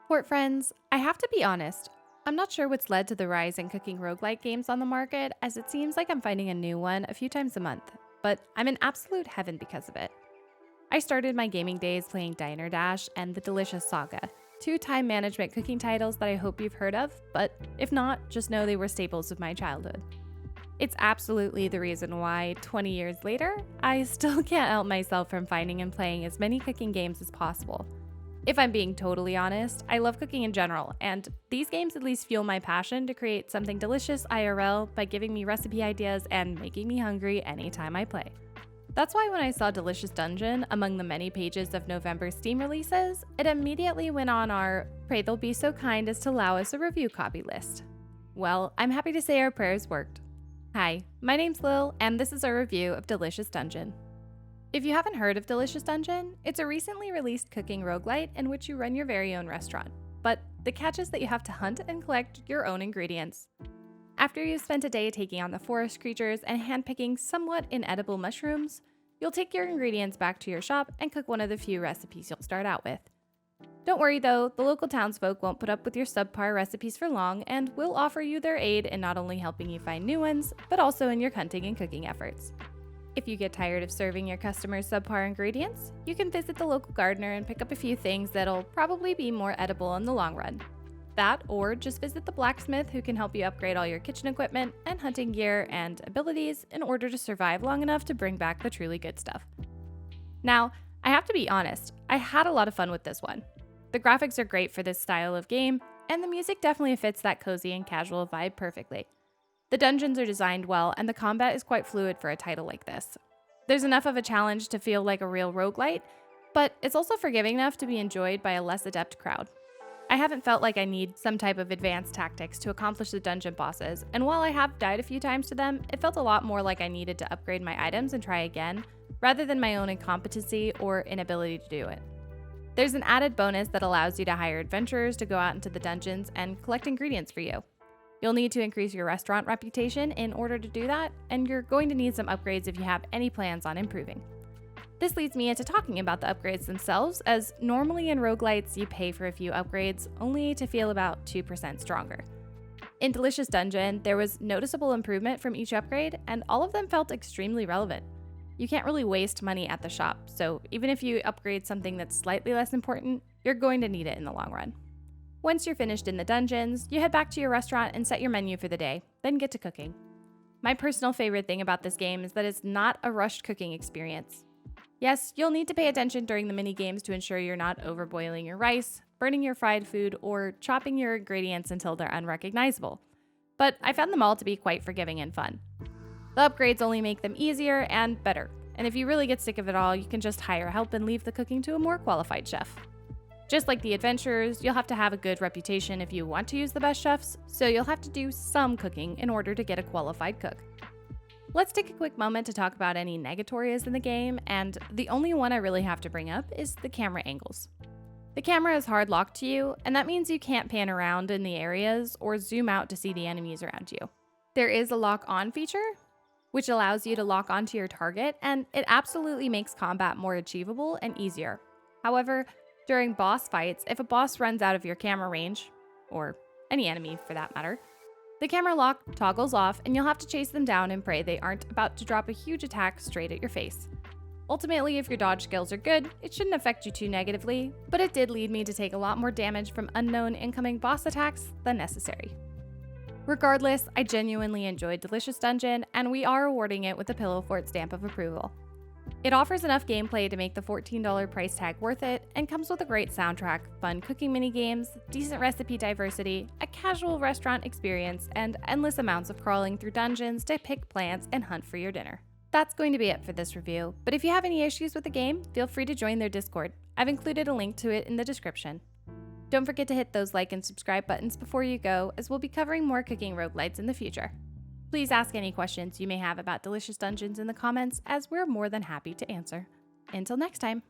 Fort friends, I have to be honest. I'm not sure what's led to the rise in cooking roguelike games on the market, as it seems like I'm finding a new one a few times a month, but I'm in absolute heaven because of it. I started my gaming days playing Diner Dash and The Delicious Saga, two time management cooking titles that I hope you've heard of, but if not, just know they were staples of my childhood. It's absolutely the reason why, 20 years later, I still can't help myself from finding and playing as many cooking games as possible. If I'm being totally honest, I love cooking in general, and these games at least fuel my passion to create something delicious IRL by giving me recipe ideas and making me hungry anytime I play. That's why when I saw Delicious Dungeon among the many pages of November Steam releases, it immediately went on our Pray They'll Be So Kind as to allow us a review copy list. Well, I'm happy to say our prayers worked. Hi, my name's Lil, and this is our review of Delicious Dungeon. If you haven't heard of Delicious Dungeon, it's a recently released cooking roguelite in which you run your very own restaurant. But the catch is that you have to hunt and collect your own ingredients. After you've spent a day taking on the forest creatures and handpicking somewhat inedible mushrooms, you'll take your ingredients back to your shop and cook one of the few recipes you'll start out with. Don't worry though, the local townsfolk won't put up with your subpar recipes for long and will offer you their aid in not only helping you find new ones, but also in your hunting and cooking efforts. If you get tired of serving your customers subpar ingredients, you can visit the local gardener and pick up a few things that'll probably be more edible in the long run. That, or just visit the blacksmith who can help you upgrade all your kitchen equipment and hunting gear and abilities in order to survive long enough to bring back the truly good stuff. Now, I have to be honest, I had a lot of fun with this one. The graphics are great for this style of game, and the music definitely fits that cozy and casual vibe perfectly. The dungeons are designed well, and the combat is quite fluid for a title like this. There's enough of a challenge to feel like a real roguelite, but it's also forgiving enough to be enjoyed by a less adept crowd. I haven't felt like I need some type of advanced tactics to accomplish the dungeon bosses, and while I have died a few times to them, it felt a lot more like I needed to upgrade my items and try again, rather than my own incompetency or inability to do it. There's an added bonus that allows you to hire adventurers to go out into the dungeons and collect ingredients for you. You'll need to increase your restaurant reputation in order to do that, and you're going to need some upgrades if you have any plans on improving. This leads me into talking about the upgrades themselves, as normally in roguelites you pay for a few upgrades only to feel about 2% stronger. In Delicious Dungeon, there was noticeable improvement from each upgrade, and all of them felt extremely relevant. You can't really waste money at the shop, so even if you upgrade something that's slightly less important, you're going to need it in the long run. Once you're finished in the dungeons, you head back to your restaurant and set your menu for the day, then get to cooking. My personal favorite thing about this game is that it's not a rushed cooking experience. Yes, you'll need to pay attention during the mini games to ensure you're not overboiling your rice, burning your fried food, or chopping your ingredients until they're unrecognizable. But I found them all to be quite forgiving and fun. The upgrades only make them easier and better, and if you really get sick of it all, you can just hire help and leave the cooking to a more qualified chef. Just like the adventurers, you'll have to have a good reputation if you want to use the best chefs, so you'll have to do some cooking in order to get a qualified cook. Let's take a quick moment to talk about any negatorias in the game, and the only one I really have to bring up is the camera angles. The camera is hard locked to you, and that means you can't pan around in the areas or zoom out to see the enemies around you. There is a lock on feature, which allows you to lock onto your target, and it absolutely makes combat more achievable and easier. However, during boss fights, if a boss runs out of your camera range, or any enemy for that matter, the camera lock toggles off and you'll have to chase them down and pray they aren't about to drop a huge attack straight at your face. Ultimately, if your dodge skills are good, it shouldn't affect you too negatively, but it did lead me to take a lot more damage from unknown incoming boss attacks than necessary. Regardless, I genuinely enjoyed Delicious Dungeon, and we are awarding it with the Pillow Fort stamp of approval. It offers enough gameplay to make the $14 price tag worth it, and comes with a great soundtrack, fun cooking minigames, decent recipe diversity, a casual restaurant experience, and endless amounts of crawling through dungeons to pick plants and hunt for your dinner. That's going to be it for this review, but if you have any issues with the game, feel free to join their Discord. I've included a link to it in the description. Don't forget to hit those like and subscribe buttons before you go, as we'll be covering more cooking roguelites in the future. Please ask any questions you may have about Delicious Dungeons in the comments, as we're more than happy to answer. Until next time.